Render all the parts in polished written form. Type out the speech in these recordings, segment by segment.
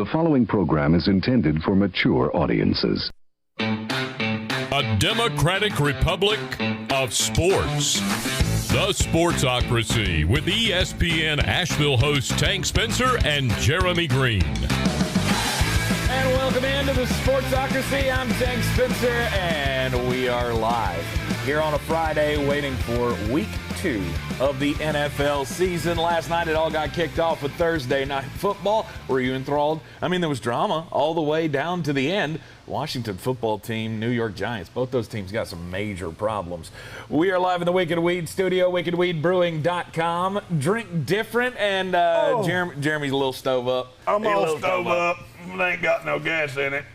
The following program is intended for mature audiences. A democratic republic of sports. The Sportsocracy with ESPN Asheville hosts Tank Spencer and Jeremy Greene. And welcome into the Sportsocracy. I'm Tank Spencer, and we are live here on a Friday waiting for week 2 of the NFL season. Last night it all got kicked off with Thursday Night Football. Were you enthralled? I mean, there was drama all the way down to the end. Washington football team, New York Giants. Both those teams got some major problems. We are live in the Wicked Weed studio, wickedweedbrewing.com. Drink different, and Jeremy's a little stove up. I'm all stove up. It ain't got no gas in it.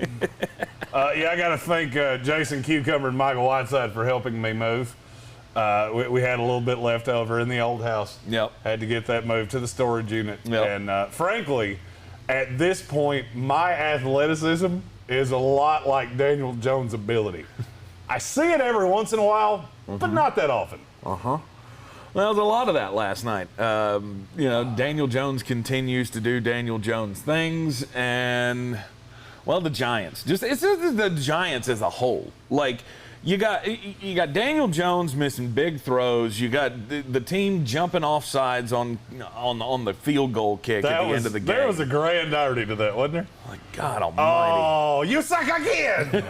I got to thank Jason Cucumber and Michael Whiteside for helping me move. We had a little bit left over in the old house. Yep. Had to get that moved to the storage unit. Yep. And frankly, at this point, my athleticism is a lot like Daniel Jones' ability. I see it every once in a while, but not that often. Well, there was a lot of that last night. Daniel Jones continues to do Daniel Jones things, and, well, the Giants. It's just the Giants as a whole. Like, you got Daniel Jones missing big throws. You got the team jumping off sides on the field goal kick at the end of the game. There was a grand irony to that, wasn't there? Like, God almighty. Oh, you suck again!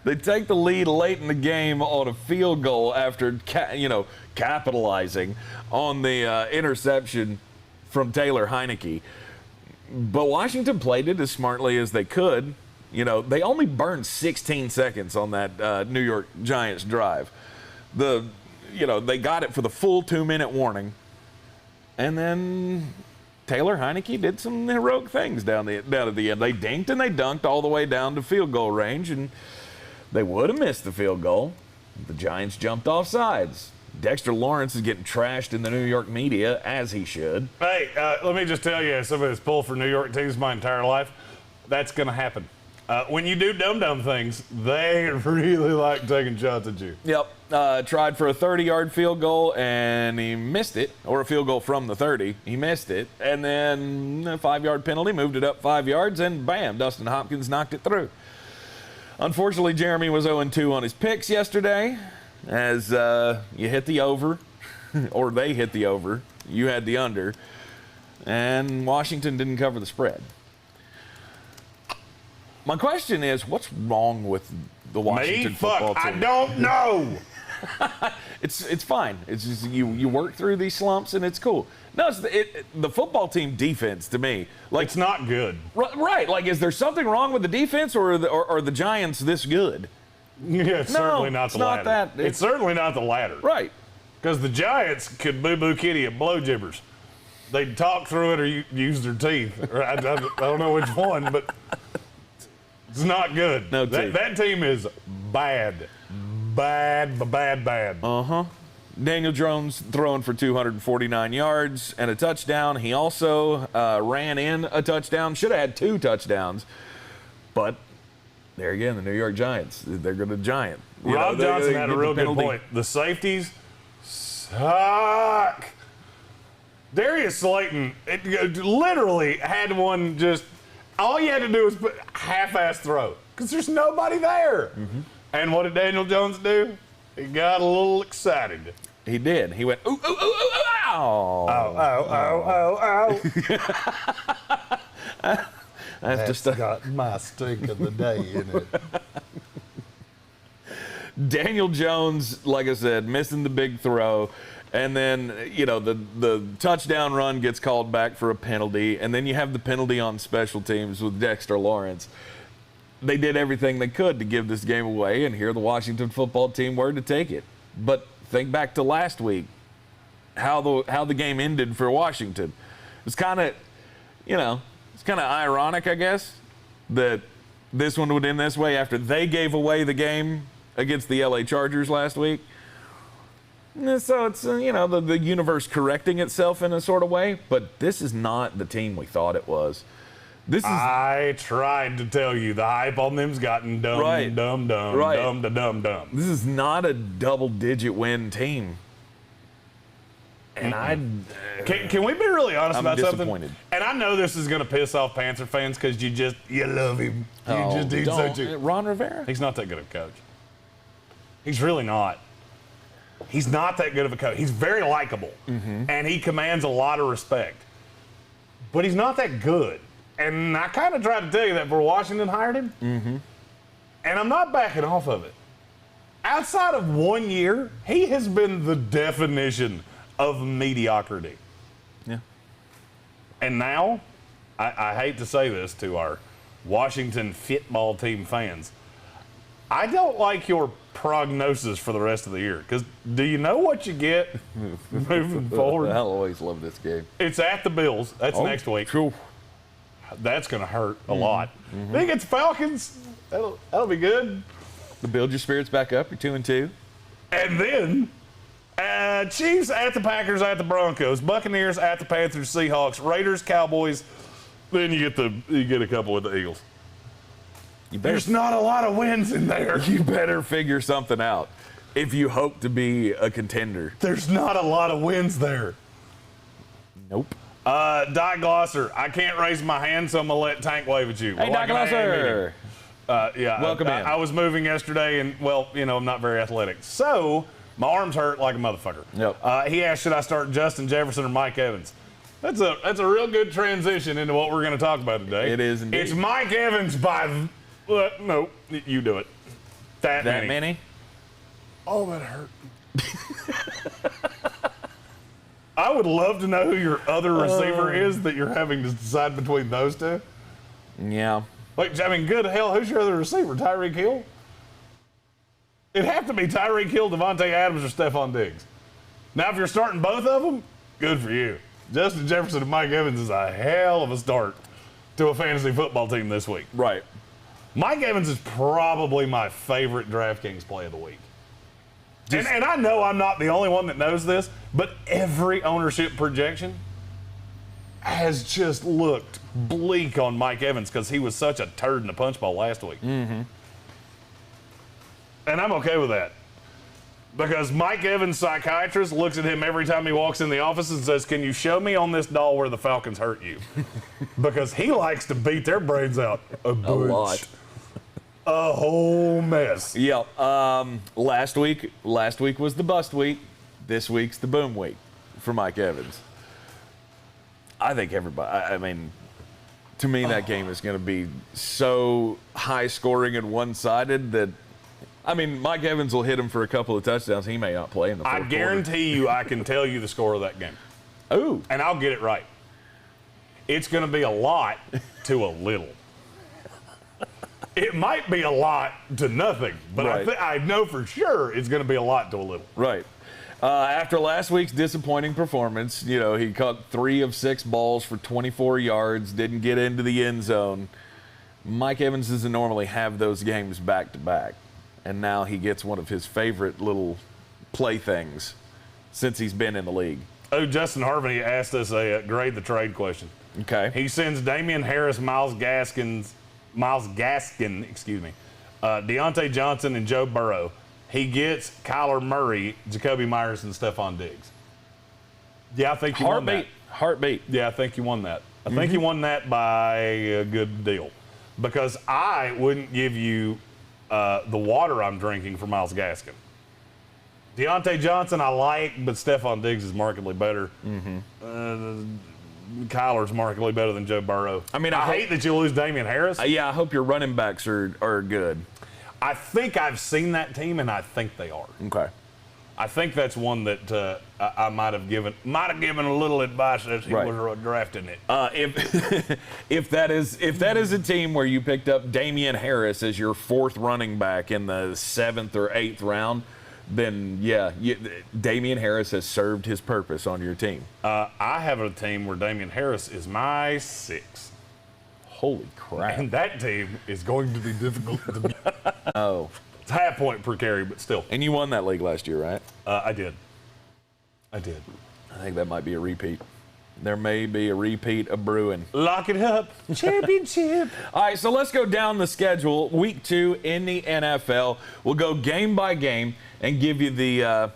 They take the lead late in the game on a field goal after capitalizing on the interception from Taylor Heineke. But Washington played it as smartly as they could. You know, they only burned 16 seconds on that New York Giants drive. They got it for the full 2-minute warning. And then Taylor Heineke did some heroic things down at the end. They dinked and they dunked all the way down to field goal range, and they would have missed the field goal. The Giants jumped off sides. Dexter Lawrence is getting trashed in the New York media, as he should. Hey, let me just tell you, as somebody that's pulled for New York teams my entire life, that's going to happen. When you do dumb things, they really like taking shots at you. Yep. Tried for a 30-yard field goal, and he missed it, or a field goal from the 30. He missed it, and then a 5-yard penalty, moved it up 5 yards, and bam, Dustin Hopkins knocked it through. Unfortunately, Jeremy was 0-2 on his picks yesterday, as you hit the over, or they hit the over. You had the under, and Washington didn't cover the spread. My question is, what's wrong with the Washington football team? I don't know. It's fine. It's just you work through these slumps and it's cool. No, the football team defense to me, like, it's not good. Right. Like, is there something wrong with the defense, or are the Giants this good? Yeah, it's certainly not the latter. That. It's certainly not the latter. Right. Because the Giants could boo-boo kitty at blow jibbers. They'd talk through it or use their teeth. I don't know which one, but it's not good. No teeth. That team is bad. Bad. Daniel Jones throwing for 249 yards and a touchdown. He also ran in a touchdown. Should have had 2 touchdowns. But there again, the New York Giants, they're going to giant. Rob Johnson had a real good point. The safeties suck. Darius Slayton literally had one just, all you had to do was put half-ass throw because there's nobody there. And what did Daniel Jones do? He got a little excited. He did. He went, ooh, ooh, ooh, ooh, ow. That's got my stink of the day in it. Daniel Jones, like I said, missing the big throw. And then, the touchdown run gets called back for a penalty. And then you have the penalty on special teams with Dexter Lawrence. They did everything they could to give this game away, and here the Washington football team were to take it. But think back to last week, how the game ended for Washington. It's kind of, it's kind of ironic, I guess, that this one would end this way after they gave away the game against the LA Chargers last week. So it's, the universe correcting itself in a sort of way, but this is not the team we thought it was. I tried to tell you, the hype on them's gotten dumb. This is not a double-digit win team. And can we be really honest about disappointed. something? And I know this is going to piss off Panther fans because you love him. He's Ron Rivera? He's not that good of a coach. He's really not. He's not that good of a coach. He's very likable, and he commands a lot of respect. But he's not that good. And I kind of tried to tell you that before Washington hired him, and I'm not backing off of it. Outside of 1 year, he has been the definition of mediocrity. Yeah. And now, I hate to say this to our Washington football team fans, I don't like your prognosis for the rest of the year. Because do you know what you get moving forward? I'll always love this game. It's at the Bills. That's next week. Cool. That's going to hurt a lot. Then against Falcons, that'll be good. Build your spirits back up. You're 2-2. And then Chiefs at the Packers, at the Broncos, Buccaneers at the Panthers, Seahawks, Raiders, Cowboys. Then you get a couple with the Eagles. There's not a lot of wins in there. You better figure something out if you hope to be a contender. There's not a lot of wins there. Nope. Di Glosser, I can't raise my hand, so I'm going to let Tank wave at you. Hey, Di Glosser. Yeah, Welcome in. I was moving yesterday, and, I'm not very athletic. So my arms hurt like a motherfucker. Yep. He asked, should I start Justin Jefferson or Mike Evans? That's a real good transition into what we're going to talk about today. It is indeed. It's Mike Evans by... no, you do it. That many? Oh, that hurt. I would love to know who your other receiver is that you're having to decide between those two. Yeah. Good hell, who's your other receiver? Tyreek Hill? It'd have to be Tyreek Hill, Devontae Adams, or Stephon Diggs. Now, if you're starting both of them, good for you. Justin Jefferson and Mike Evans is a hell of a start to a fantasy football team this week. Right. Mike Evans is probably my favorite DraftKings play of the week. And I know I'm not the only one that knows this, but every ownership projection has just looked bleak on Mike Evans because he was such a turd in the punch bowl last week. And I'm okay with that. Because Mike Evans' psychiatrist looks at him every time he walks in the office and says, can you show me on this doll where the Falcons hurt you? Because he likes to beat their brains out a lot. A whole mess. Yeah. Last week was the bust week. This week's the boom week for Mike Evans. I think to me, that game is going to be so high scoring and one-sided that, Mike Evans will hit him for a couple of touchdowns. He may not play in the fourth quarter. I guarantee you I can tell you the score of that game. Ooh. And I'll get it right. It's going to be a lot to a little. It might be a lot to nothing, but right. I know for sure it's going to be a lot to a little. Right. After last week's disappointing performance, he caught 3 of 6 balls for 24 yards, didn't get into the end zone. Mike Evans doesn't normally have those games back to back, and now he gets one of his favorite little playthings since he's been in the league. Oh, Justin Harvey asked us a grade the trade question. Okay. He sends Damian Harris, Myles Gaskin, Deontay Johnson, and Joe Burrow. He gets Kyler Murray, Jacoby Myers, and Stephon Diggs. Yeah, I think you won that. Heartbeat. Yeah, I think you won that. I think you won that by a good deal. Because I wouldn't give you the water I'm drinking for Myles Gaskin. Deontay Johnson I like, but Stephon Diggs is markedly better. Kyler's markedly better than Joe Burrow. I hate that you lose Damian Harris. Yeah, I hope your running backs are good. I think I've seen that team, and I think they are. Okay. I think that's one that I might have given a little advice as he was drafting it. If that is a team where you picked up Damian Harris as your 4th running back in the 7th or 8th round, then Damian Harris has served his purpose on your team. I have a team where Damian Harris is my 6th. Holy crap. And that team is going to be difficult to beat. Oh. It's half point per carry, but still. And you won that league last year, right? I did. I think that might be a repeat. There may be a repeat of brewing. Lock it up. Championship. All right, so let's go down the schedule. Week 2 in the NFL. We'll go game by game and give you the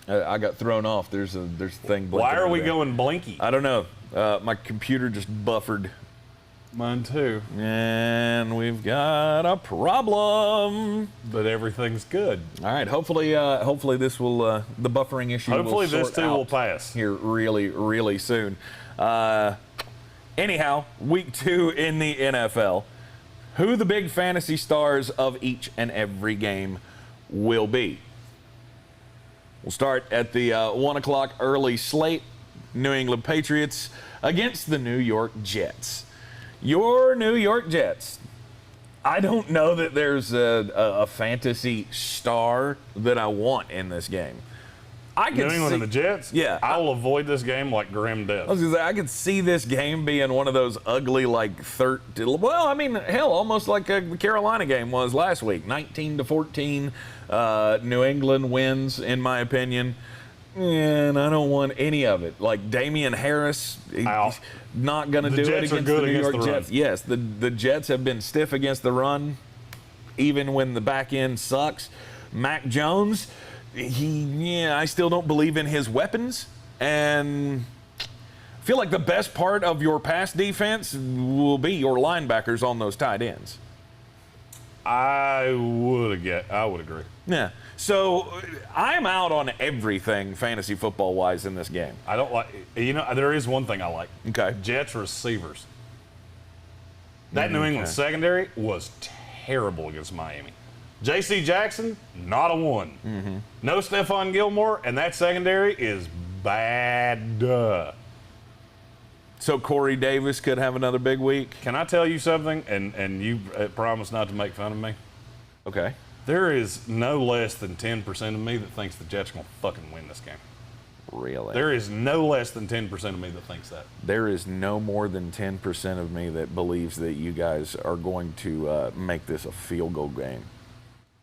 I got thrown off. There's a thing. Why are we there. going blinky? I don't know. My computer just buffered. Mine too. And we've got a problem. But everything's good. All right. Hopefully this will the buffering issue. Hopefully will this sort too out will pass here really, really soon. Anyhow, week 2 in the NFL. Who the big fantasy stars of each and every game will be? We'll start at the 1 o'clock early slate. New England Patriots against the New York Jets. Your New York Jets. I don't know that there's a fantasy star that I want in this game. New England and the Jets? Yeah. I will avoid this game like grim death. I was gonna say, I could see this game being one of those ugly, like 13. Well, I mean, hell, almost like the Carolina game was last week, 19-14. New England wins, in my opinion, and I don't want any of it. Like Damian Harris, he's not gonna do it against the New York Jets. Yes, the Jets have been stiff against the run, even when the back end sucks. Mac Jones. I still don't believe in his weapons, and I feel like the best part of your pass defense will be your linebackers on those tight ends. I would agree. Yeah. So I'm out on everything fantasy football wise in this game. I don't like. There is one thing I like. Okay. Jets receivers. That New England secondary was terrible against Miami. J.C. Jackson, not a one. Mm-hmm. No Stephon Gilmore, and that secondary is bad. So Corey Davis could have another big week. Can I tell you something? And you promise not to make fun of me. Okay. There is no less than 10% of me that thinks the Jets are going to fucking win this game. Really? There is no less than 10% of me that thinks that. There is no more than 10% of me that believes that you guys are going to make this a field goal game.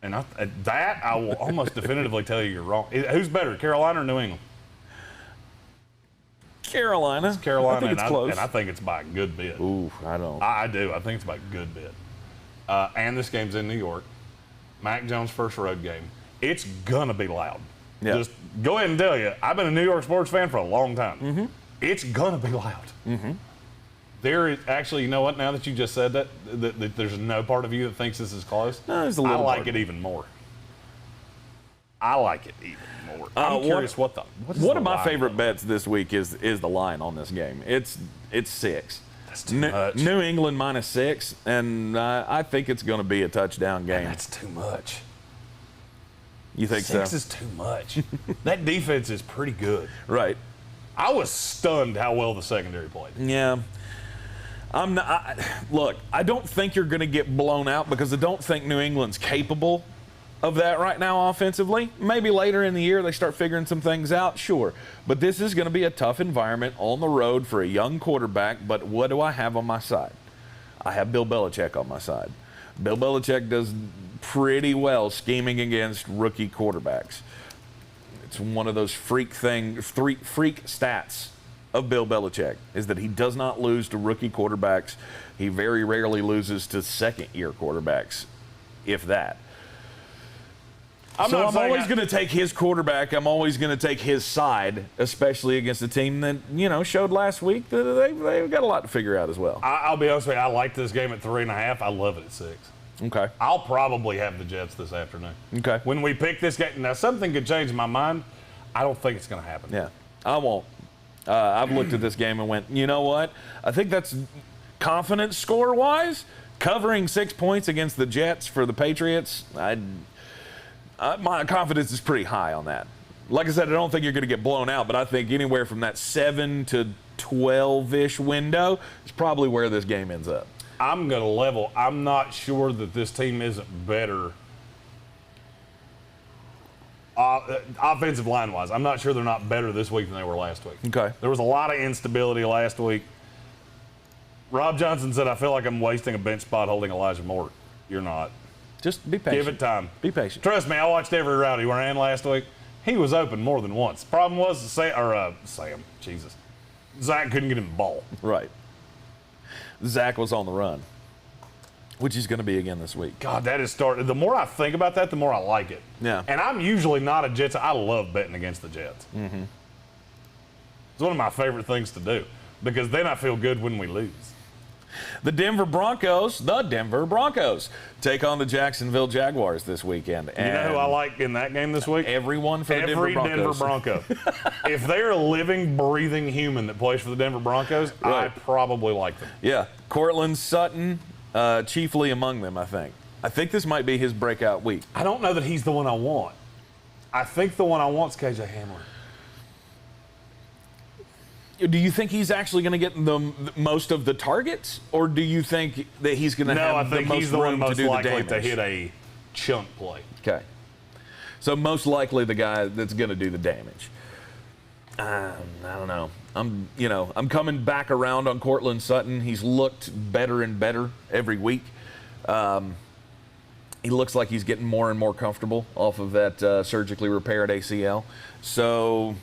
And I will almost definitively tell you you're wrong. Who's better, Carolina or New England? Carolina. It's Carolina. I think it's close. And I think it's by a good bit. Ooh, I don't. I do. I think it's by a good bit. And this game's in New York. Mac Jones' first road game. It's going to be loud. Yeah. Just go ahead and tell you, I've been a New York sports fan for a long time. Mm-hmm. It's going to be loud. Mm-hmm. There is actually, you know what? Now that you just said that there's no part of you that thinks this is close. No, there's a little. I like it even more. I'm curious what one of my favorite bets this week is the line on this game. It's 6. That's too much. New England -6, and I think it's going to be a touchdown game. That's too much. You think 6 so? is too much. That defense is pretty good. Right. I was stunned how well the secondary played. Yeah. Look, I don't think you're going to get blown out because I don't think New England's capable of that right now offensively. Maybe later in the year they start figuring some things out, sure. But this is going to be a tough environment on the road for a young quarterback. But what do I have on my side? I have Bill Belichick on my side. Bill Belichick does pretty well scheming against rookie quarterbacks. It's one of those freak stats of Bill Belichick is that he does not lose to rookie quarterbacks. He very rarely loses to second-year quarterbacks, if that. I'm always going to take his quarterback. I'm always going to take his side, especially against a team that, showed last week that they've got a lot to figure out as well. I'll be honest with you. I like this game at 3.5. I love it at 6. Okay. I'll probably have the Jets this afternoon. Okay. When we pick this game, now something could change my mind. I don't think it's going to happen. Yeah, I won't. I've looked at this game and went, you know what? I think that's confidence score-wise. Covering 6 points against the Jets for the Patriots, my confidence is pretty high on that. Like I said, I don't think you're going to get blown out, but I think anywhere from that 7 to 12-ish window is probably where this game ends up. I'm going to level. I'm not sure that this team isn't better offensive line-wise. I'm not sure they're not better this week than they were last week. Okay. There was a lot of instability last week. Rob Johnson said, I feel like I'm wasting a bench spot holding Elijah Moore. You're not. Just be patient. Give it time. Be patient. Trust me, I watched every route he ran last week. He was open more than once. Problem was, Zach couldn't get him the ball. Right. Zach was on the run. Which he's going to be again this week. God, that is starting. The more I think about that, the more I like it. Yeah. And I'm usually not a Jets. I love betting against the Jets. Mm-hmm. It's one of my favorite things to do because then I feel good when we lose. The Denver Broncos, take on the Jacksonville Jaguars this weekend. And you know who I like in that game this week? Everyone for the Denver Broncos. Denver Bronco. If they're a living, breathing human that plays for the Denver Broncos, Right. I probably like them. Yeah. Cortland Sutton, chiefly among them, I think. I think this might be his breakout week. I don't know that he's the one I want. I think the one I want is KJ Hamler. Do you think he's actually going to get the most of the targets, or do you think that he's going to have the most room to do the damage? No, I think he's the one most likely to hit a chunk play. Okay. So most likely the guy that's going to do the damage. I don't know. I'm coming back around on Cortland Sutton. He's looked better and better every week. He looks like he's getting more and more comfortable off of that surgically repaired ACL. So,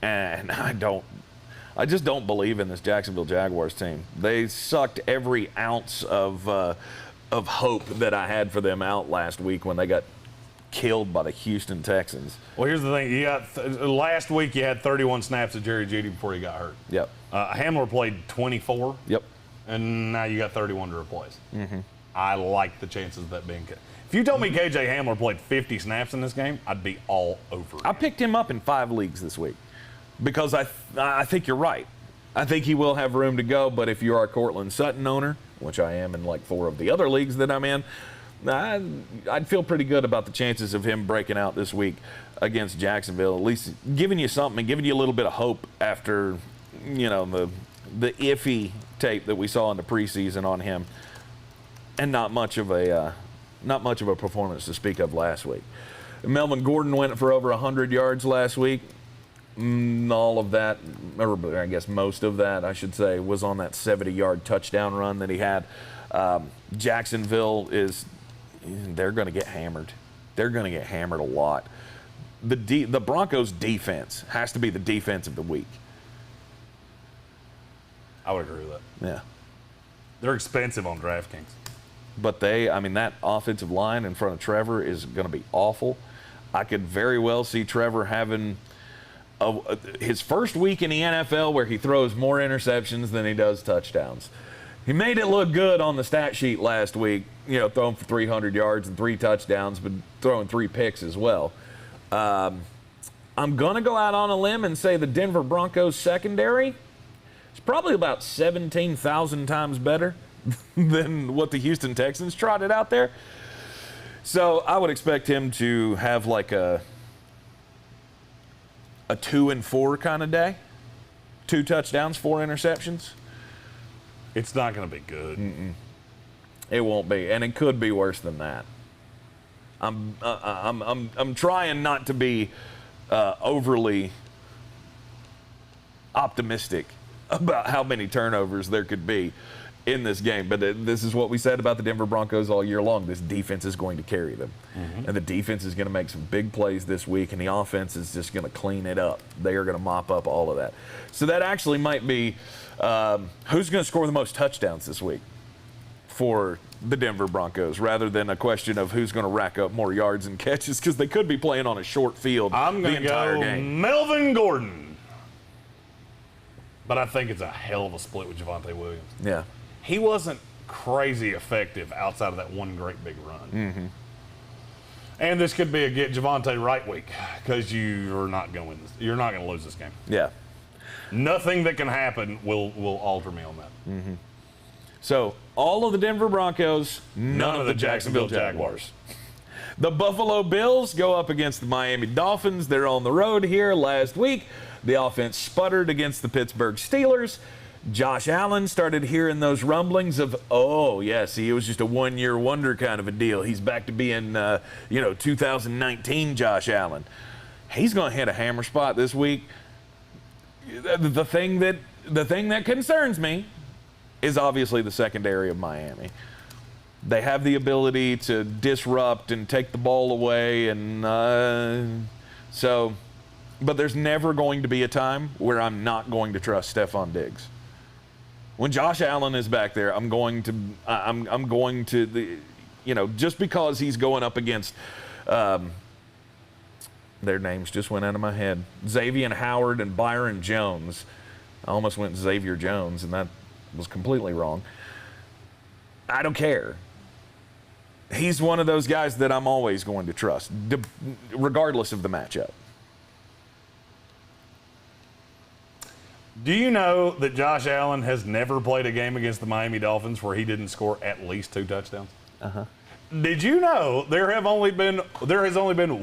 and I just don't believe in this Jacksonville Jaguars team. They sucked every ounce of hope that I had for them out last week when they got killed by the Houston Texans. Well, here's the thing. Last week you had 31 snaps of Jerry Jeudy before he got hurt. Yep. Hamler played 24. Yep. And now you got 31 to replace. Mm-hmm. I like the chances of that being good. If you told me KJ Hamler played 50 snaps in this game, I'd be all over it. I picked him up in 5 leagues this week because I think you're right. I think he will have room to go, but if you're a Cortland Sutton owner, which I am in like 4 of the other leagues that I'm in, I'd feel pretty good about the chances of him breaking out this week against Jacksonville, at least giving you something and giving you a little bit of hope after, the iffy tape that we saw in the preseason on him, and not much of a performance to speak of last week. Melvin Gordon went for over 100 yards last week. All of that, or I guess most of that, I should say, was on that 70-yard touchdown run that he had. Jacksonville they're going to get hammered. They're going to get hammered a lot. The Broncos' defense has to be the defense of the week. I would agree with that. Yeah. They're expensive on DraftKings. But that offensive line in front of Trevor is going to be awful. I could very well see Trevor having his first week in the NFL where he throws more interceptions than he does touchdowns. He made it look good on the stat sheet last week, throwing for 300 yards and 3 touchdowns, but throwing 3 picks as well. I'm going to go out on a limb and say the Denver Broncos secondary is probably about 17,000 times better than what the Houston Texans trotted out there. So I would expect him to have like a 2-4 kind of day. 2 touchdowns, 4 interceptions. It's not going to be good. It won't be, and it could be worse than that. I'm trying not to be overly optimistic about how many turnovers there could be in this game, but this is what we said about the Denver Broncos all year long. This defense is going to carry them, and the defense is going to make some big plays this week, and the offense is just going to clean it up. They are going to mop up all of that. So that actually might be who's going to score the most touchdowns this week for the Denver Broncos, rather than a question of who's going to rack up more yards and catches, because they could be playing on a short field I'm the going to entire go game. Melvin Gordon. But I think it's a hell of a split with Javonte Williams. Yeah. He wasn't crazy effective outside of that one great big run. And this could be a get Javonte right week because you're not going to win this. You're not going to lose this game. Yeah. Nothing that can happen will alter me on that. So all of the Denver Broncos, none of the Jacksonville Jaguars. The Buffalo Bills go up against the Miami Dolphins. They're on the road here last week. The offense sputtered against the Pittsburgh Steelers. Josh Allen started hearing those rumblings of, oh, yes, he was just a one-year wonder kind of a deal. He's back to being, 2019 Josh Allen. He's going to hit a hammer spot this week. The thing that concerns me is obviously the secondary of Miami. They have the ability to disrupt and take the ball away, and but there's never going to be a time where I'm not going to trust Stephon Diggs. When Josh Allen is back there, I'm going to just because he's going up against their names just went out of my head. Xavier Howard and Byron Jones. I almost went Xavier Jones, and that was completely wrong. I don't care. He's one of those guys that I'm always going to trust, regardless of the matchup. Do you know that Josh Allen has never played a game against the Miami Dolphins where he didn't score at least 2 touchdowns? Uh-huh. Did you know there has only been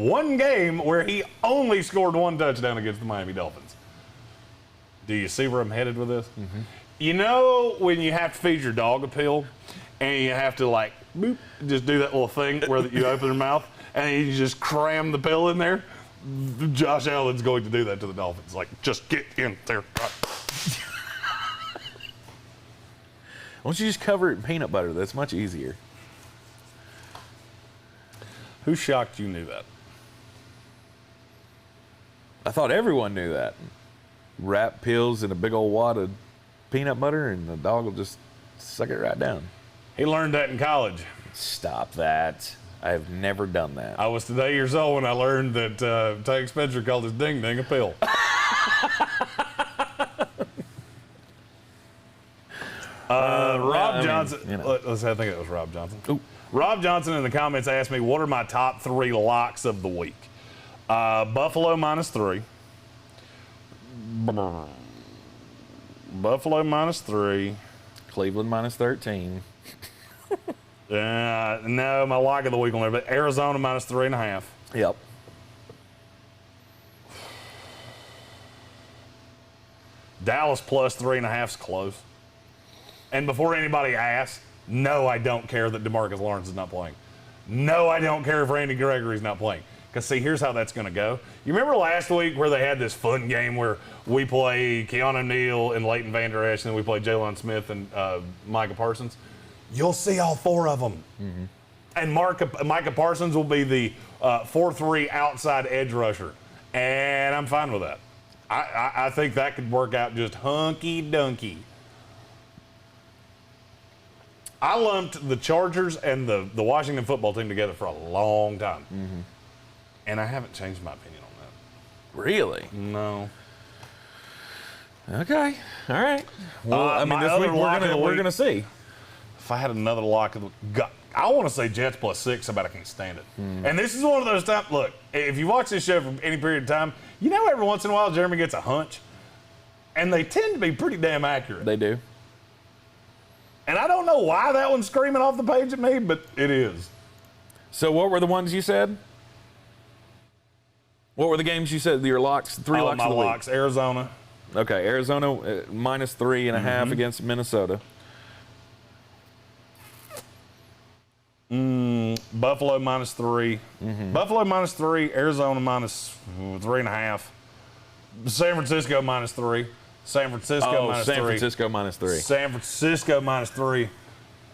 one game where he only scored 1 touchdown against the Miami Dolphins? Do you see where I'm headed with this? Mm-hmm. You know when you have to feed your dog a pill and you have to boop, just do that little thing where you open your mouth and you just cram the pill in there? Josh Allen's going to do that to the Dolphins. Just get in there. Why don't you just cover it in peanut butter? That's much easier. Who shocked you knew that? I thought everyone knew that. Wrap pills in a big old wad of peanut butter, and the dog will just suck it right down. He learned that in college. Stop that. I have never done that. I was today years old when I learned that Tank Spencer called his ding ding a pill. Rob Johnson. Let's say I think it was Rob Johnson. Ooh. Rob Johnson in the comments asked me, what are my top 3 locks of the week? Buffalo -3. Buffalo -3. Cleveland -13. No, my lock of the week on there, but Arizona -3.5. Yep. Dallas +3.5 is close. And before anybody asks, no, I don't care that DeMarcus Lawrence is not playing. No, I don't care if Randy Gregory's not playing. Because, see, here's how that's going to go. You remember last week where they had this fun game where we play Keanu Neal and Leighton Vander Esch, and then we play Jalen Smith and Micah Parsons? You'll see all 4 of them. Mm-hmm. And Micah Parsons will be the 4-3 outside edge rusher. And I'm fine with that. I think that could work out just hunky-dunky. I lumped the Chargers and the Washington football team together for a long time. Mm-hmm. And I haven't changed my opinion on that. Really? No. Okay. All right. Well, this week we're going to see. If I had another lock of the I want to say Jets +6, but I can't stand it. And this is one of those times, look, if you watch this show for any period of time, you know every once in a while Jeremy gets a hunch, and they tend to be pretty damn accurate. They do. And I don't know why that one's screaming off the page at me, but it is. So what were the ones you said? What were the games you said? Your locks, 3 locks of the week? My locks, Arizona. Okay, Arizona -3.5 against Minnesota. Buffalo -3. Mm-hmm. Buffalo -3. Arizona -3.5. San Francisco -3. San Francisco -3. San Francisco -3. San Francisco -3.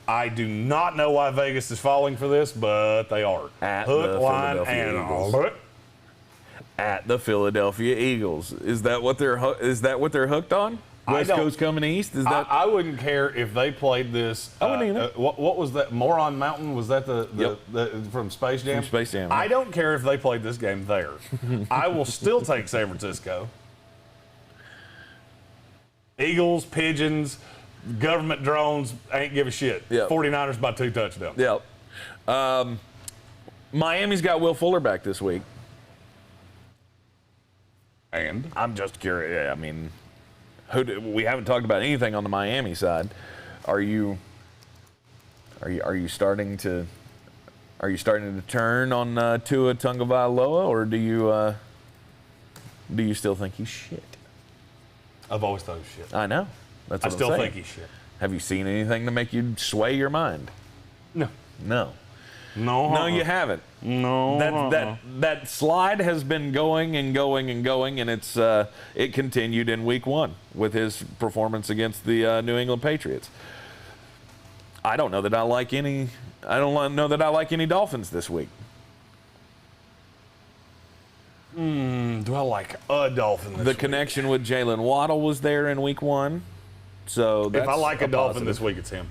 I do not know why Vegas is falling for this, but they are. At hook, the line, Philadelphia and Eagles. all. At the Philadelphia Eagles. Is that what they're hooked on? West Coast coming east? Is that? I wouldn't care if they played this. I wouldn't either. What was that? Moron Mountain? Was that the from Space Jam? From Space Jam. I don't care if they played this game there. I will still take San Francisco. Eagles, pigeons, government drones, ain't give a shit. Yep. 49ers by 2 touchdowns. Yep. Miami's got Will Fuller back this week. And? I'm just curious. I mean, we haven't talked about anything on the Miami side. Are you starting to turn on Tua Tagovailoa, or do you still think he's shit? I've always thought he was shit. I know. That's what I still I'm think he's shit. Have you seen anything to make you sway your mind? No. No. No. No, you haven't. No. That slide has been going and going and going, and it continued in week 1 with his performance against the New England Patriots. I don't know that I like any Dolphins this week. Do I like a Dolphin this The week? connection with Jalen Waddle was there in week 1. So that's if I like a Dolphin positive. this week, it's him.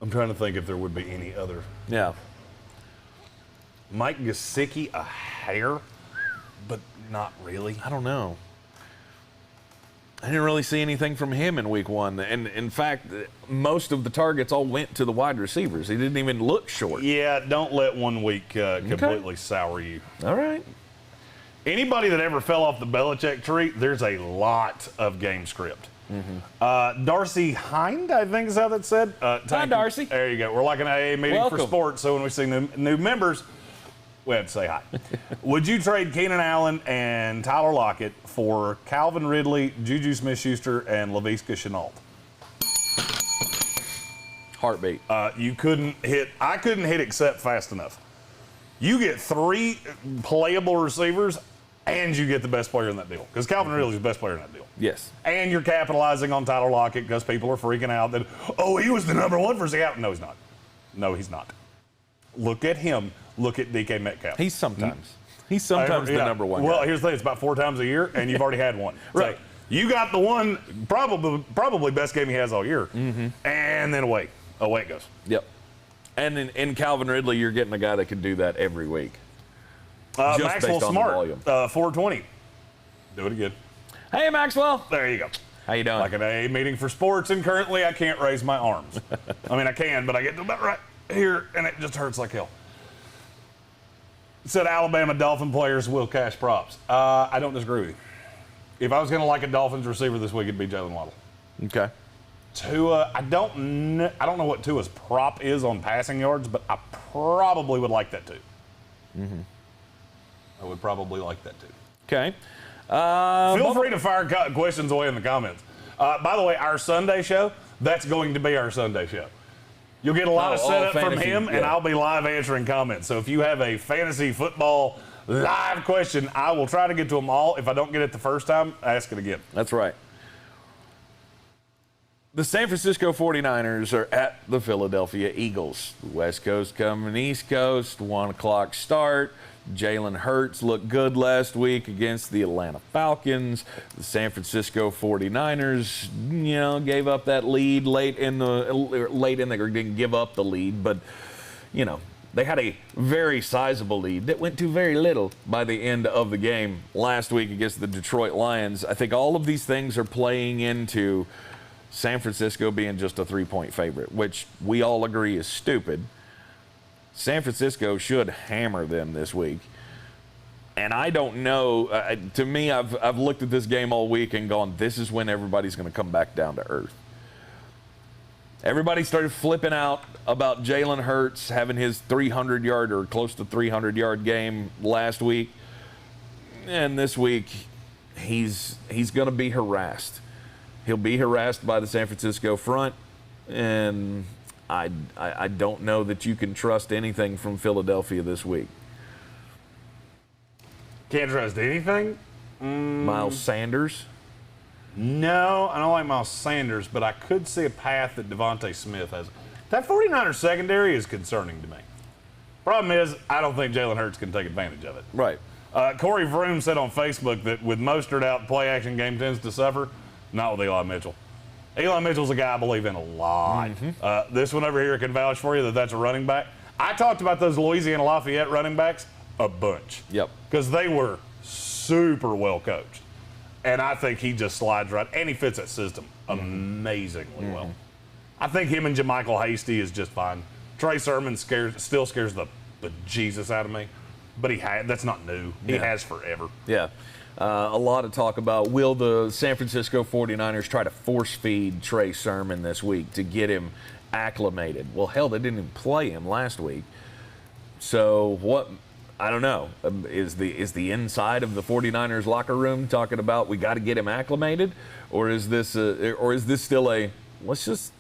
I'm trying to think if there would be any other. Yeah. Mike Gesicki, a hair, but not really. I don't know. I didn't really see anything from him in week one. And in fact, most of the targets all went to the wide receivers. He didn't even look short. Yeah, don't let 1 week completely sour you. All right. Anybody that ever fell off the Belichick tree, there's a lot of game script. Darcy Hind, I think is how that's said. Hi, Darcy. There you go. We're like an AA meeting Welcome. for sports, so when we see new members, we have to say hi. Would you trade Keenan Allen and Tyler Lockett for Calvin Ridley, Juju Smith-Schuster, and Laviska Shenault? Heartbeat. You couldn't hit. I couldn't hit accept fast enough. You get 3 playable receivers, and you get the best player in that deal. Because Calvin Ridley's the best player in that deal. Yes. And you're capitalizing on Tyler Lockett because people are freaking out that, oh, he was the number 1 for Seattle. No, he's not. No, he's not. Look at him. Look at DK Metcalf. He's sometimes. He's sometimes the number 1 Well, guy. here's the thing. It's about 4 times a year, and you've already had one. Right. So you got the one, probably best game he has all year. And then away it goes. Yep. And in Calvin Ridley, you're getting a guy that can do that every week. Just Maxwell based on the Smart, volume. 420. Do it again. Hey, Maxwell. There you go. How you doing? Like an AA meeting for sports, and currently I can't raise my arms. I mean, I can, but I get to about right here, and it just hurts like hell. It said Alabama Dolphin players will cash props. I don't disagree with you. If I was going to like a Dolphins receiver this week, it'd be Jalen Waddle. Okay. Tua, I don't know what Tua's prop is on passing yards, but I probably would like that too. I would probably like that too. Okay. Feel free to fire questions away in the comments. By the way, our Sunday show, that's going to be our Sunday show. You'll get a lot of all setup from fantasy, him, and yeah. I'll be live answering comments. So if you have a fantasy football live question, I will try to get to them all. If I don't get it the first time, ask it again. That's right. The San Francisco 49ers are at the Philadelphia Eagles. West Coast coming East Coast, 1 o'clock start. Jalen Hurts looked good last week against the Atlanta Falcons. The San Francisco 49ers, gave up that lead late in the didn't give up the lead, but they had a very sizable lead that went to very little by the end of the game last week against the Detroit Lions. I think all of these things are playing into San Francisco being just a 3-point favorite, which we all agree is stupid. San Francisco should hammer them this week. And I don't know. To me, I've looked at this game all week and gone, this is when everybody's going to come back down to earth. Everybody started flipping out about Jalen Hurts having his 300-yard or close to 300-yard game last week. And this week, he's going to be harassed. He'll be harassed by the San Francisco front. And I don't know that you can trust anything from Philadelphia this week. Can't trust anything? Miles Sanders. No, I don't like Miles Sanders, but I could see a path that Devontae Smith has. That 49ers secondary is concerning to me. Problem is, I don't think Jalen Hurts can take advantage of it. Right. Corey Vroom said on Facebook that with Mostert out, play-action game tends to suffer. Not with Eli Mitchell. Eli Mitchell's a guy I believe in a lot. This one over here can vouch for you that that's a running back. I talked about those Louisiana Lafayette running backs a bunch. Yep. Because they were super well coached. And I think he just slides right, and he fits that system amazingly well. I think him and JaMychal Hasty is just fine. Trey Sermon still scares the bejesus out of me, but that's not new. He has forever. Yeah. A lot of talk about will the San Francisco 49ers try to force feed Trey Sermon this week to get him acclimated. Well, hell, they didn't even play him last week. So what? I don't know. Is the inside of the 49ers locker room talking about we got to get him acclimated, or is this still a let's just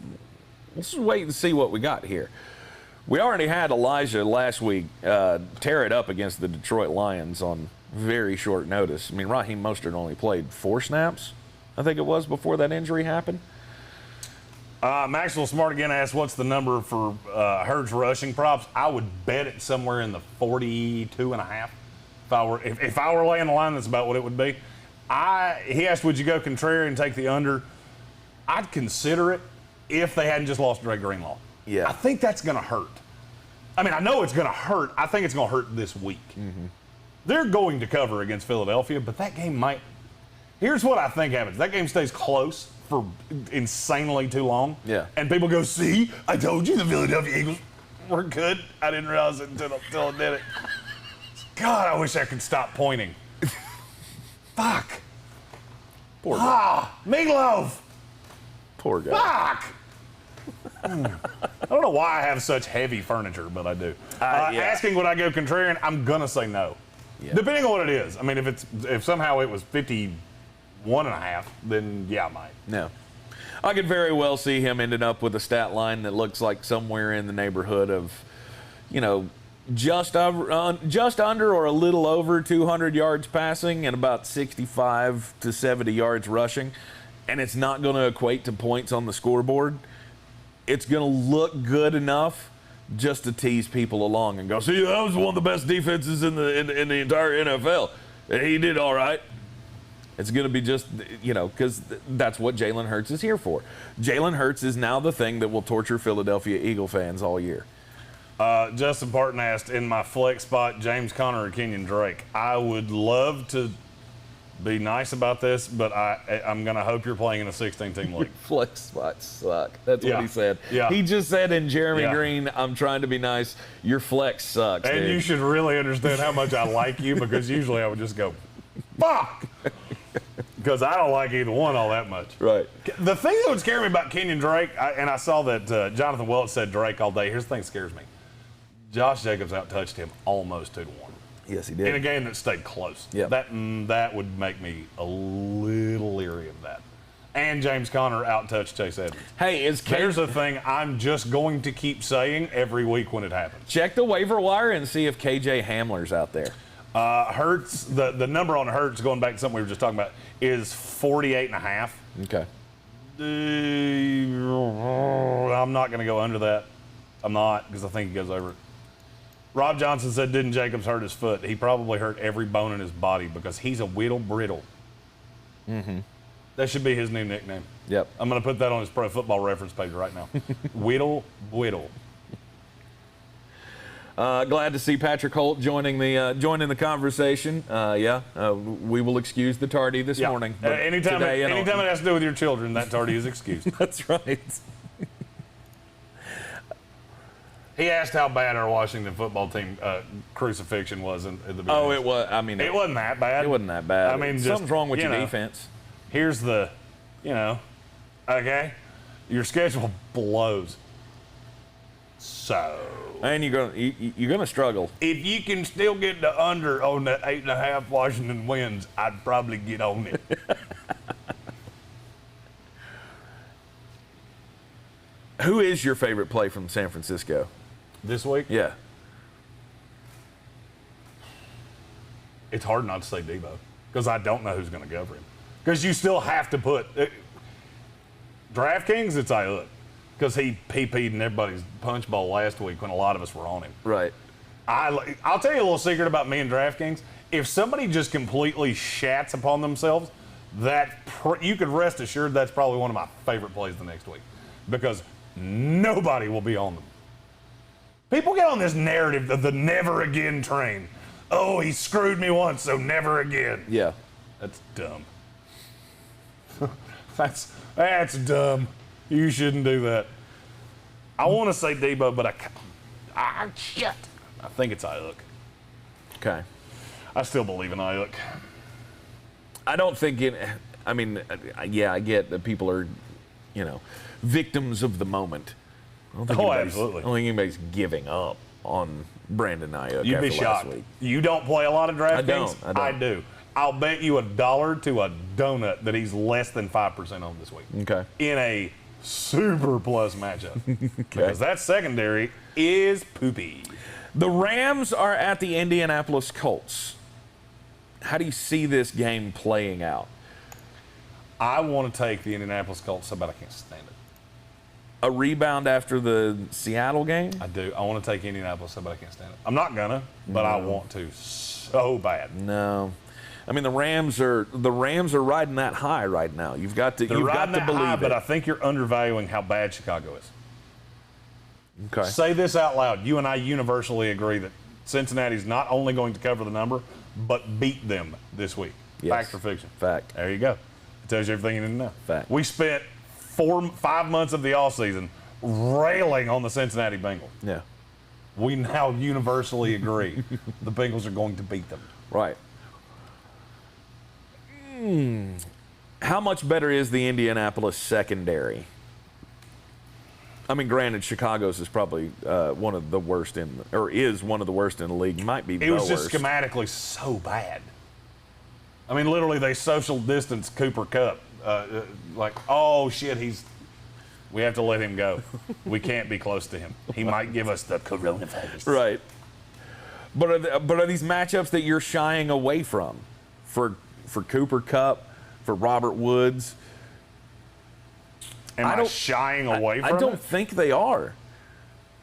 wait and see what we got here? We already had Elijah last week tear it up against the Detroit Lions on very short notice. I mean, Raheem Mostert only played 4 snaps, I think it was, before that injury happened. Maxwell Smart again asked, what's the number for Hurts rushing props? I would bet it somewhere in the 42.5. If I were laying the line, that's about what it would be. He asked, would you go contrarian and take the under? I'd consider it if they hadn't just lost Dre Greenlaw. Yeah. I think that's going to hurt. I mean, I know it's going to hurt. I think it's going to hurt this week. Mm-hmm. They're going to cover against Philadelphia, but that game might. Here's what I think happens. That game stays close for insanely too long. Yeah. And people go, see, I told you the Philadelphia Eagles were good. I didn't realize it until I did it. God, I wish I could stop pointing. Fuck. Poor guy. Meatloaf. Poor guy. Fuck. I don't know why I have such heavy furniture, but I do. Asking would I go contrarian, I'm gonna say no. Yeah. Depending on what it is. I mean, if somehow it was 51.5, then yeah, I might. No. I could very well see him ending up with a stat line that looks like somewhere in the neighborhood of, just under or a little over 200 yards passing and about 65 to 70 yards rushing. And it's not going to equate to points on the scoreboard. It's going to look good enough just to tease people along and go, see, that was one of the best defenses in the entire NFL. He did all right. It's going to be just, because that's what Jalen Hurts is here for. Jalen Hurts is now the thing that will torture Philadelphia Eagle fans all year. Justin Parton asked, in my flex spot, James Conner or Kenyon Drake. I would love to be nice about this, but I'm going to hope you're playing in a 16-team league. Flex spots suck. That's what he said. Yeah. He just said in Jeremy Greene, I'm trying to be nice. Your flex sucks, And dude. you should really understand how much I like you, because usually I would just go, fuck! Because I don't like either one all that much. Right. The thing that would scare me about Kenyon Drake, and I saw that Jonathan Welch said Drake all day. Here's the thing that scares me. Josh Jacobs out-touched him almost 2-1. Yes, he did. In a game that stayed close. Yeah. That would make me a little leery of that. And James Conner out-touched Chase Edmonds. Hey, There's a thing I'm just going to keep saying every week when it happens. check the waiver wire and see if KJ Hamler's out there. Hurts, the number on Hurts, going back to something we were just talking about, is 48.5. Okay. I'm not going to go under that. I'm not, because I think he goes over it. Rob Johnson said, didn't Jacobs hurt his foot? He probably hurt every bone in his body because he's a whittle brittle. Mm-hmm. That should be his new nickname. Yep. I'm going to put that on his Pro Football Reference page right now. Whittle. Glad to see Patrick Holt joining the conversation. We will excuse the tardy this morning. Anytime it has to do with your children, that tardy is excused. That's right. He asked how bad our Washington football team crucifixion was at the beginning. Oh, it was. I mean, it wasn't that bad. It wasn't that bad. I mean, something's wrong with your defense. Here's the, okay, your schedule blows. So, And you're gonna struggle. if you can still get the under on that 8.5 Washington wins, I'd probably get on it. Who is your favorite play from San Francisco? This week, Yeah. it's hard not to say Debo because I don't know who's going to cover him. Because you still have to put DraftKings. It's Ayuk because he PP'd in everybody's punch bowl last week when a lot of us were on him. Right. I'll tell you a little secret about me and DraftKings. If somebody just completely shats upon themselves, you could rest assured that's probably one of my favorite plays the next week because nobody will be on them. People get on this narrative of the never again train. Oh, he screwed me once, so never again. Yeah. That's dumb. That's dumb. You shouldn't do that. I want to say Debo, but shit. I think it's Ayuk. Okay. I still believe in Ayuk. I don't think it. I mean, I get that people are, victims of the moment. I don't think absolutely. I don't think anybody's giving up on Brandon Ayuk. You'd be after shocked. last week. You don't play a lot of DraftKings? I don't. I do. I'll bet you $1 to a donut that he's less than 5% on this week. Okay. In a super plus matchup. Because that secondary is poopy. The Rams are at the Indianapolis Colts. How do you see this game playing out? I want to take the Indianapolis Colts so bad I can't stand it. A rebound after the Seattle game? I do. I want to take Indianapolis so bad I can't stand it. I'm not gonna, but I want to so bad. No. I mean, the Rams are riding that high right now. You've got to believe high, it. but I think you're undervaluing how bad Chicago is. Okay. Say this out loud. You and I universally agree that Cincinnati's not only going to cover the number, but beat them this week. Yes. Fact or fiction? Fact. There you go. It tells you everything you need to know. Fact. We spent 5 months of the offseason railing on the Cincinnati Bengals. Yeah. We now universally agree the Bengals are going to beat them. Right. How much better is the Indianapolis secondary? I mean, granted, Chicago's is probably one of the worst is one of the worst in the league. Might be the worst. It was just schematically so bad. I mean, literally, they social distance Cooper Kupp. Like, oh, shit, we have to let him go. We can't be close to him. He might give us the coronavirus. Right. But are these matchups that you're shying away from for Cooper Kupp, for Robert Woods? Am I shying away from it? I don't think they are.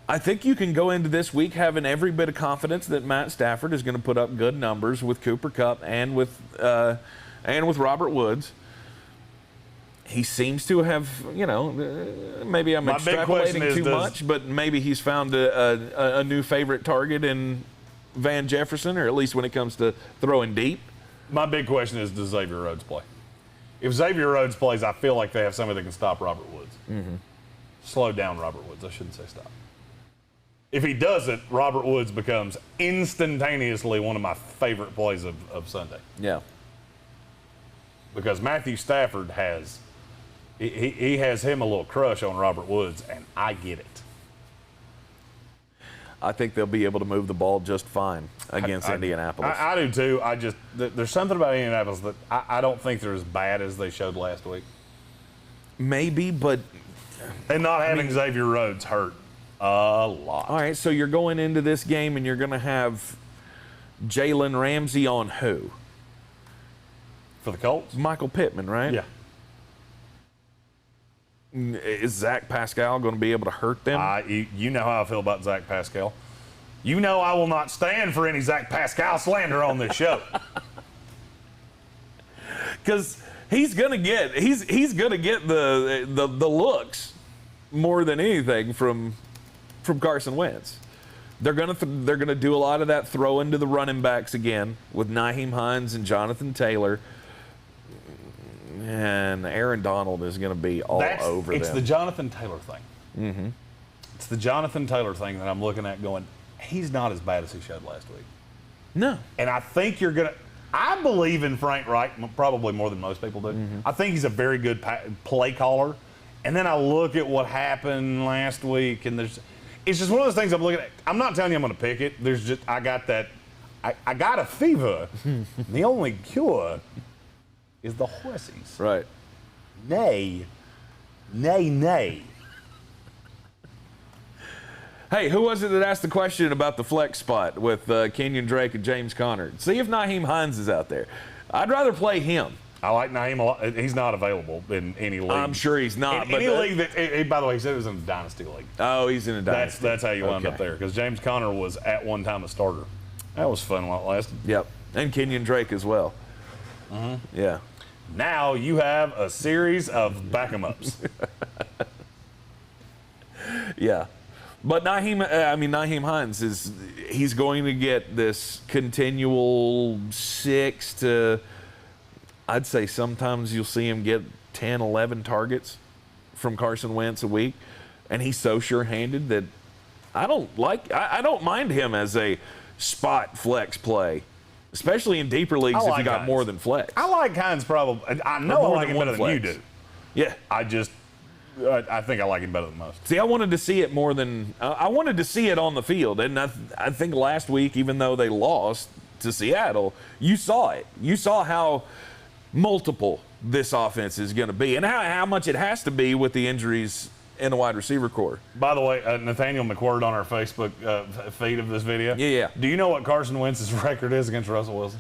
I think you can go into this week having every bit of confidence that Matt Stafford is going to put up good numbers with Cooper Kupp and with Robert Woods. He seems to have, maybe I'm extrapolating too much, but maybe he's found a new favorite target in Van Jefferson, or at least when it comes to throwing deep. My big question is, does Xavier Rhodes play? If Xavier Rhodes plays, I feel like they have somebody that can stop Robert Woods. Mm-hmm. Slow down Robert Woods. I shouldn't say stop. If he doesn't, Robert Woods becomes instantaneously one of my favorite plays of Sunday. Yeah. Because Matthew Stafford has him a little crush on Robert Woods, and I get it. I think they'll be able to move the ball just fine against Indianapolis. I do too. There's something about Indianapolis that I don't think they're as bad as they showed last week. Maybe, but... And not having Xavier Rhodes hurt a lot. All right, so you're going into this game and you're going to have Jalen Ramsey on who? For the Colts? Michael Pittman, right? Yeah. Is Zach Pascal going to be able to hurt them? You know how I feel about Zach Pascal. You know I will not stand for any Zach Pascal slander on this show. Because he's going to get the looks more than anything from Carson Wentz. They're gonna do a lot of that throw into the running backs again with Nyheim Hines and Jonathan Taylor. And Aaron Donald is going to be all over them. It's the Jonathan Taylor thing. Mm-hmm. It's the Jonathan Taylor thing that I'm looking at going, he's not as bad as he showed last week. No. And I think you're going to – I believe in Frank Reich probably more than most people do. Mm-hmm. I think he's a very good play caller. And then I look at what happened last week, and it's just one of those things I'm looking at. I'm not telling you I'm going to pick it. I got that – I got a fever. The only cure – is the horses. Right. Nay. Hey, who was it that asked the question about the flex spot with Kenyon Drake and James Conner? See if Nyheim Hines is out there. I'd rather play him. I like Nyheim a lot. He's not available in any league. I'm sure he's not. In any league that, by the way, he said it was in a dynasty league. Oh, he's in a dynasty. That's how you wound up there, because James Conner was at one time a starter. That was fun while it lasted. Yep. And Kenyon Drake as well. Mm-hmm. Yeah. Now you have a series of back-em-ups. Yeah. But Nyheim Hines he's going to get this continual 6 to, I'd say sometimes you'll see him get 10, 11 targets from Carson Wentz a week. And he's so sure-handed that I don't mind him as a spot flex play. Especially in deeper leagues if you got more than flex. I like Hines probably. I know I like him better than you do. Yeah. I think I like him better than most. See, I wanted to see it more than I wanted to see it on the field. And I think last week, even though they lost to Seattle, you saw it. You saw how multiple this offense is going to be and how much it has to be with the injuries in the wide receiver core. By the way, Nathaniel McWhird on our Facebook feed of this video. Yeah. Do you know what Carson Wentz's record is against Russell Wilson?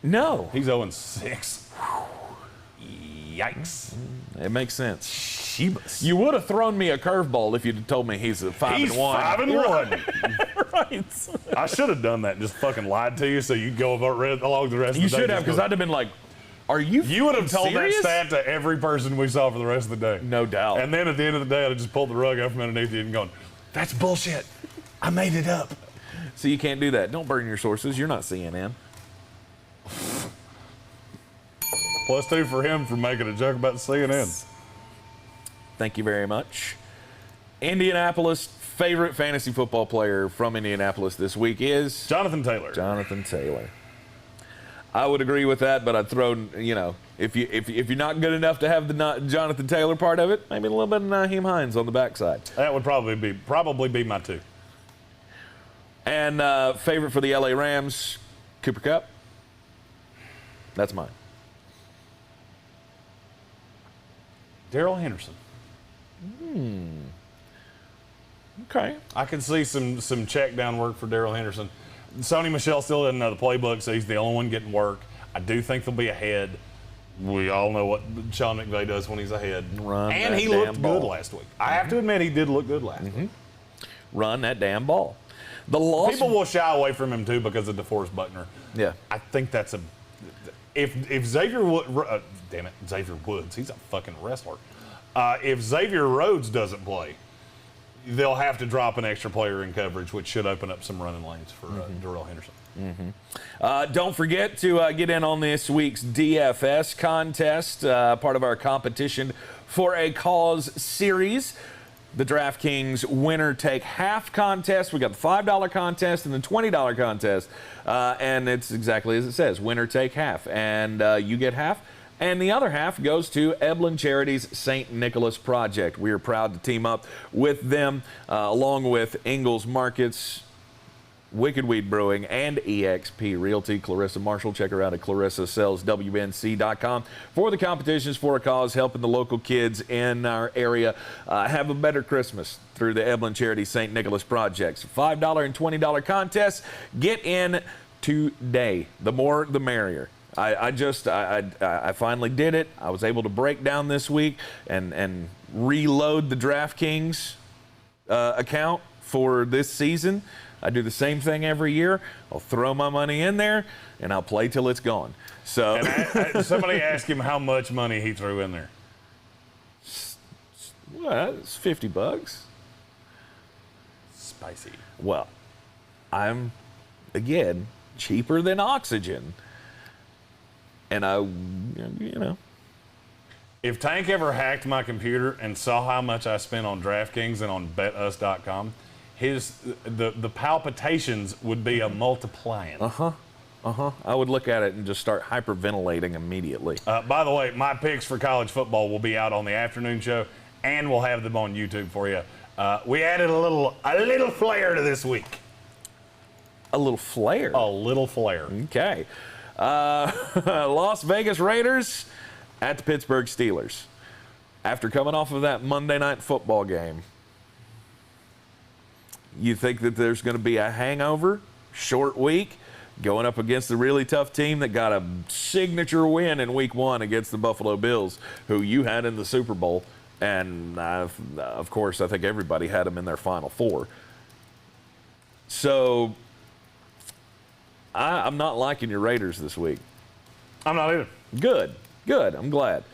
No. He's 0-6. Yikes. It makes sense. Shebus. You would have thrown me a curveball if you'd told me he's a 5-1. He's 5-1. Right. I should have done that and just fucking lied to you so you'd go along the rest of the day. You should have, because I'd have been like, are you You would have told serious? that stat to every person we saw for the rest of the day. No doubt. And then at the end of the day, I'd have just pulled the rug out from underneath you and gone, that's bullshit. I made it up. So you can't do that. Don't burn your sources. You're not CNN. +2 for him for making a joke about CNN. Thank you very much. Indianapolis, favorite fantasy football player from Indianapolis this week is? Jonathan Taylor. Jonathan Taylor. I would agree with that, but I'd throw, if you're not good enough to have the Jonathan Taylor part of it, maybe a little bit of Nyheim Hines on the backside. That would probably be my 2. And favorite for the LA Rams, Cooper Kupp. That's mine. Darrell Henderson. Okay. I can see some check down work for Darrell Henderson. Sony Michel still doesn't know the playbook, so he's the only one getting work. I do think they'll be ahead. We all know what Sean McVay does when he's ahead. And he looked good last week. I have to admit, he did look good last week. Run that damn ball. People will shy away from him, too, because of DeForest Buckner. Yeah. I think that's if Xavier Woods, Xavier Woods, he's a fucking wrestler. If Xavier Rhodes doesn't play, they'll have to drop an extra player in coverage, which should open up some running lanes for Darrell Henderson. Don't forget to get in on this week's DFS contest, part of our Competition for a Cause series. The DraftKings winner take half contest. We got the $5 contest and the $20 contest. And it's exactly as it says, winner take half. And you get half. And the other half goes to Eblen Charities St. Nicholas Project. We are proud to team up with them, along with Ingalls Markets, Wicked Weed Brewing, and EXP Realty. Clarissa Marshall, check her out at ClarissaSellsWNC.com for the competitions for a cause, helping the local kids in our area have a better Christmas through the Eblen Charity St. Nicholas Projects. $5 and $20 contests. Get in today. The more, the merrier. I finally did it. I was able to break down this week and reload the DraftKings account for this season. I do the same thing every year. I'll throw my money in there, and I'll play till it's gone. So somebody asked him how much money he threw in there. Well, it's $50. Spicy. Well, I'm, again, cheaper than oxygen. And If Tank ever hacked my computer and saw how much I spent on DraftKings and on BetUs.com, the palpitations would be a multiplying. I would look at it and just start hyperventilating immediately. By the way, my picks for college football will be out on the afternoon show, and we'll have them on YouTube for you. We added a little flair to this week. A little flair? A little flair. Okay. Las Vegas Raiders at the Pittsburgh Steelers. After coming off of that Monday night football game, you think that there's going to be a hangover, short week, going up against a really tough team that got a signature win in week 1 against the Buffalo Bills, who you had in the Super Bowl. And, of course, I think everybody had them in their Final Four. So I'm not liking your Raiders this week. I'm not either. Good. I'm glad.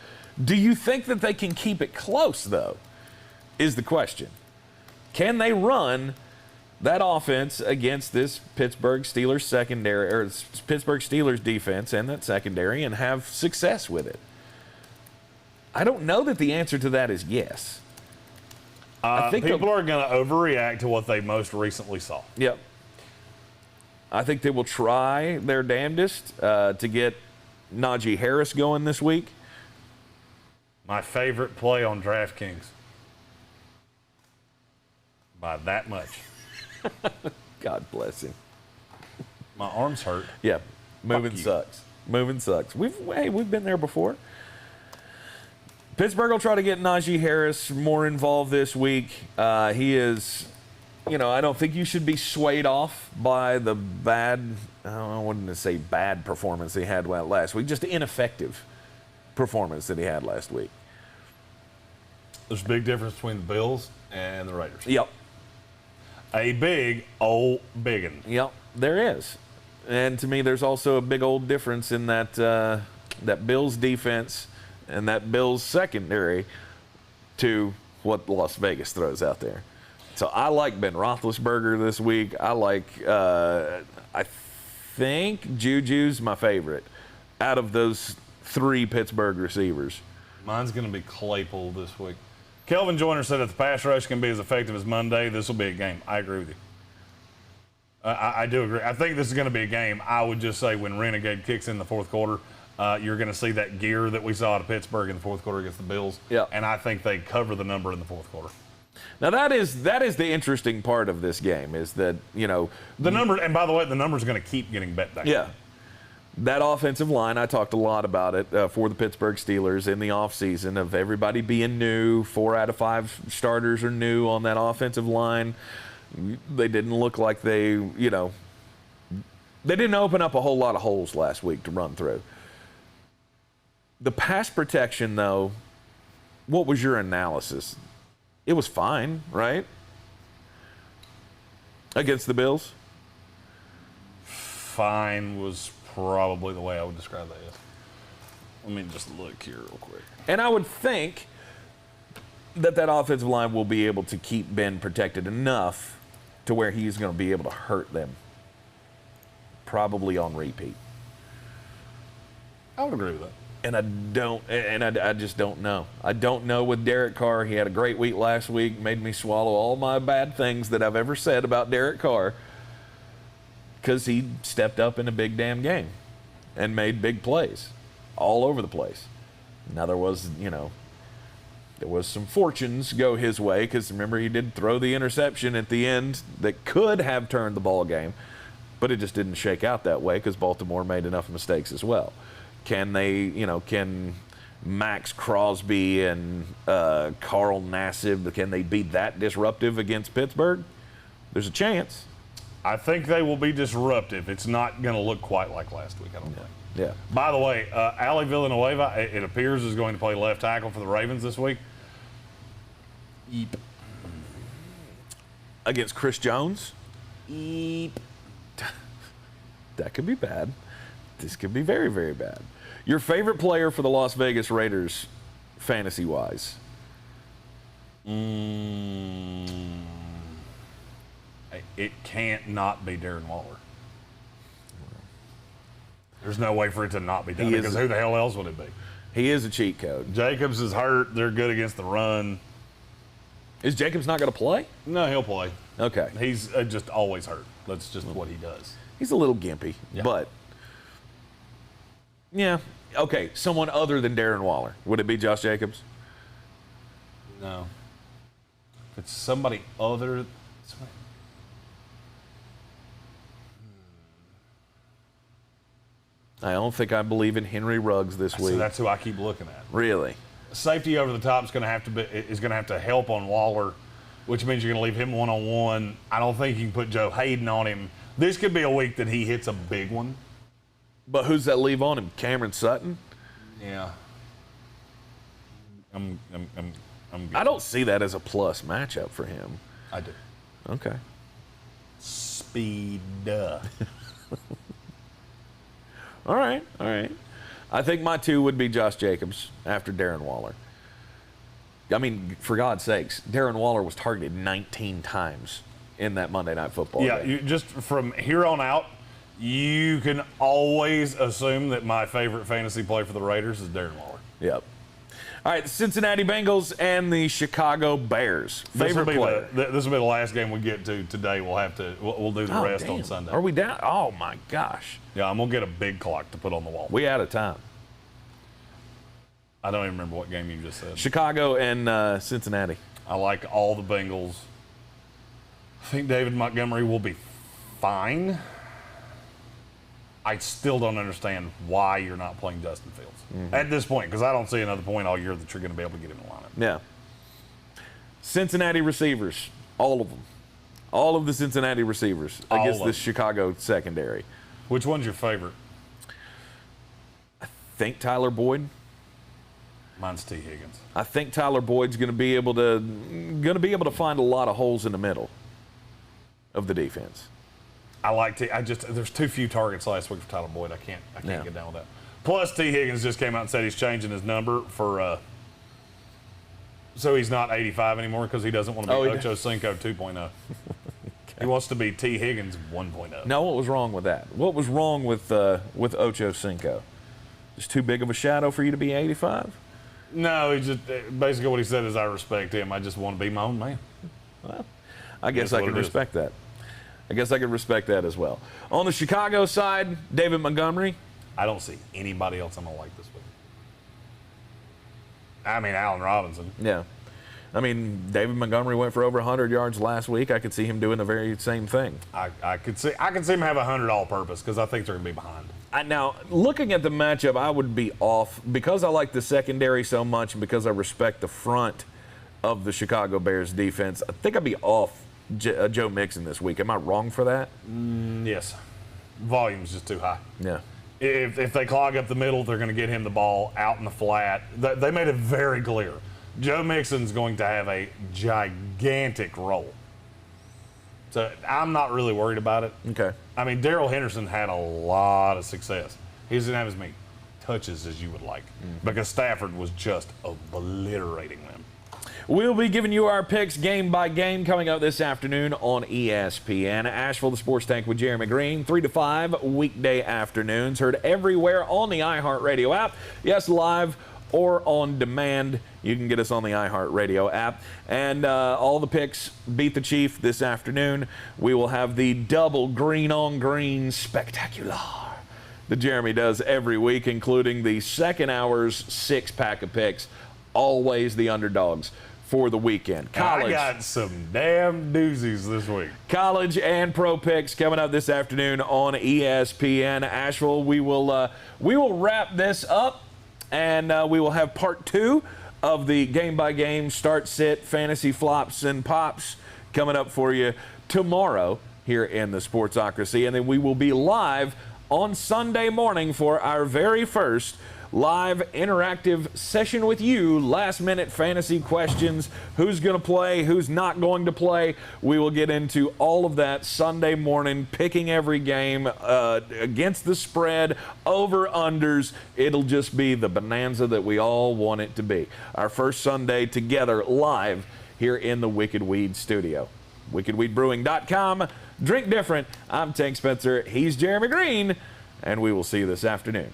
Do you think that they can keep it close, though, is the question. Can they run that offense against this Pittsburgh Steelers secondary, or Pittsburgh Steelers defense and that secondary, and have success with it? I don't know that the answer to that is yes. I think people are going to overreact to what they most recently saw. Yep. I think they will try their damnedest to get Najee Harris going this week. My favorite play on DraftKings. By that much. God bless him. My arms hurt. Yeah, moving sucks. Moving sucks. We've been there before. Pittsburgh will try to get Najee Harris more involved this week. He is, I don't think you should be swayed off by the bad, I wouldn't say bad performance he had last week, just ineffective performance that he had last week. There's a big difference between the Bills and the Raiders. Yep. A big old biggin. Yep, there is. And to me, there's also a big old difference in that that Bills defense and that Bills secondary to what Las Vegas throws out there. So I like Ben Roethlisberger this week. I like, I think Juju's my favorite out of those 3 Pittsburgh receivers. Mine's going to be Claypool this week. Kelvin Joyner said if the pass rush can be as effective as Monday, this will be a game. I agree with you. I do agree. I think this is going to be a game. I would just say when Renegade kicks in the fourth quarter, you're going to see that gear that we saw out of Pittsburgh in the fourth quarter against the Bills. Yeah. And I think they cover the number in the fourth quarter. Now that is the interesting part of this game is that, you know, the number, and by the way, the number's going to keep getting bet down. Yeah. That offensive line, I talked a lot about it for the Pittsburgh Steelers in the offseason of everybody being new. 4 out of 5 starters are new on that offensive line. They didn't look like they didn't open up a whole lot of holes last week to run through. The pass protection, though, what was your analysis? It was fine, right? Against the Bills? Fine was probably the way I would describe that, yes. Let me just look here real quick. And I would think that offensive line will be able to keep Ben protected enough to where he's going to be able to hurt them. Probably on repeat. I would agree with that. And I just don't know. I don't know with Derek Carr. He had a great week last week, made me swallow all my bad things that I've ever said about Derek Carr because he stepped up in a big damn game and made big plays all over the place. Now there was some fortunes go his way because remember he did throw the interception at the end that could have turned the ball game, but it just didn't shake out that way because Baltimore made enough mistakes as well. Can Max Crosby and Carl Nassib, can they be that disruptive against Pittsburgh? There's a chance. I think they will be disruptive. It's not going to look quite like last week, I don't think. Yeah. By the way, Ali Villanueva, it appears, is going to play left tackle for the Ravens this week. Eep. Against Chris Jones? Eep. That could be bad. This could be very, very bad. Your favorite player for the Las Vegas Raiders, fantasy-wise? It can't not be Darren Waller. There's no way for it to not be done because who the hell else would it be? He is a cheat code. Jacobs is hurt. They're good against the run. Is Jacobs not going to play? No, he'll play. Okay. He's just always hurt. That's just what he does. He's a little gimpy, but yeah. Okay, someone other than Darren Waller. Would it be Josh Jacobs? No. If it's somebody other. I don't think I believe in Henry Ruggs this week. So that's who I keep looking at. Really? Safety over the top is going to have to help on Waller, which means you're going to leave him one-on-one. I don't think you can put Joe Hayden on him. This could be a week that he hits a big one. But who's that leave on him? Cameron Sutton? Yeah. I'm good. I don't see that as a plus matchup for him. I do. Okay. Speed. All right. I think my 2 would be Josh Jacobs after Darren Waller. I mean, for God's sakes, Darren Waller was targeted 19 times in that Monday Night Football game. Yeah, just from here on out, you can always assume that my favorite fantasy play for the Raiders is Darren Waller. Yep. All right, the Cincinnati Bengals and the Chicago Bears. Favorite player? This will be the last game we get to today. We'll do the rest on Sunday. Are we down? Oh, my gosh. Yeah, I'm going to get a big clock to put on the wall. We out of time. I don't even remember what game you just said. Chicago and Cincinnati. I like all the Bengals. I think David Montgomery will be fine. I still don't understand why you're not playing Justin Fields at this point, because I don't see another point all year that you're going to be able to get in the lineup. Yeah. Cincinnati receivers, all of them. All of the Cincinnati receivers against the Chicago secondary. Which one's your favorite? I think Tyler Boyd. Mine's T. Higgins. I think Tyler Boyd's going to be able to find a lot of holes in the middle of the defense. I like T. There's too few targets last week for Tyler Boyd. I can't get down with that. Plus, T. Higgins just came out and said he's changing his number for so he's not 85 anymore because he doesn't want to be Ocho Cinco 2.0. Okay. He wants to be T. Higgins 1.0. Now, what was wrong with that? What was wrong with Ocho Cinco? Just too big of a shadow for you to be 85? No, he just basically what he said is I respect him. I just want to be my own man. Well, I guess I can respect that. I guess I can respect that as well. On the Chicago side, David Montgomery. I don't see anybody else I'm going to like this week. I mean, Allen Robinson. Yeah. I mean, David Montgomery went for over 100 yards last week. I could see him doing the very same thing. I could see him have 100 all-purpose because I think they're going to be behind. Now, looking at the matchup, I would be off because I like the secondary so much and because I respect the front of the Chicago Bears defense. I think I'd be off Joe Mixon this week. Am I wrong for that? Yes. Volume's just too high. Yeah. If they clog up the middle, they're going to get him the ball out in the flat. They made it very clear. Joe Mixon's going to have a gigantic role. So I'm not really worried about it. Okay. I mean, Darrell Henderson had a lot of success. He doesn't have as many touches as you would like because Stafford was just obliterating them. We'll be giving you our picks game by game coming up this afternoon on ESPN. Asheville, the Sports Tank with Jeremy Greene, 3 to 5 weekday afternoons. Heard everywhere on the iHeartRadio app. Yes, live or on demand. You can get us on the iHeartRadio app. And all the picks beat the Chief this afternoon. We will have the double green on green spectacular that Jeremy does every week, including the second hour's 6-pack of picks. Always the underdogs for the weekend. College. I got some damn doozies this week. College and pro picks coming up this afternoon on ESPN. Asheville, we will wrap this up, and we will have part 2 of the game-by-game start-sit fantasy flops and pops coming up for you tomorrow here in the Sportsocracy. And then we will be live on Sunday morning for our very first live interactive session with you. Last-minute fantasy questions. Who's going to play? Who's not going to play? We will get into all of that Sunday morning, picking every game against the spread, over-unders. It'll just be the bonanza that we all want it to be. Our first Sunday together live here in the Wicked Weed studio. WickedWeedBrewing.com. Drink different. I'm Tank Spencer. He's Jeremy Greene. And we will see you this afternoon.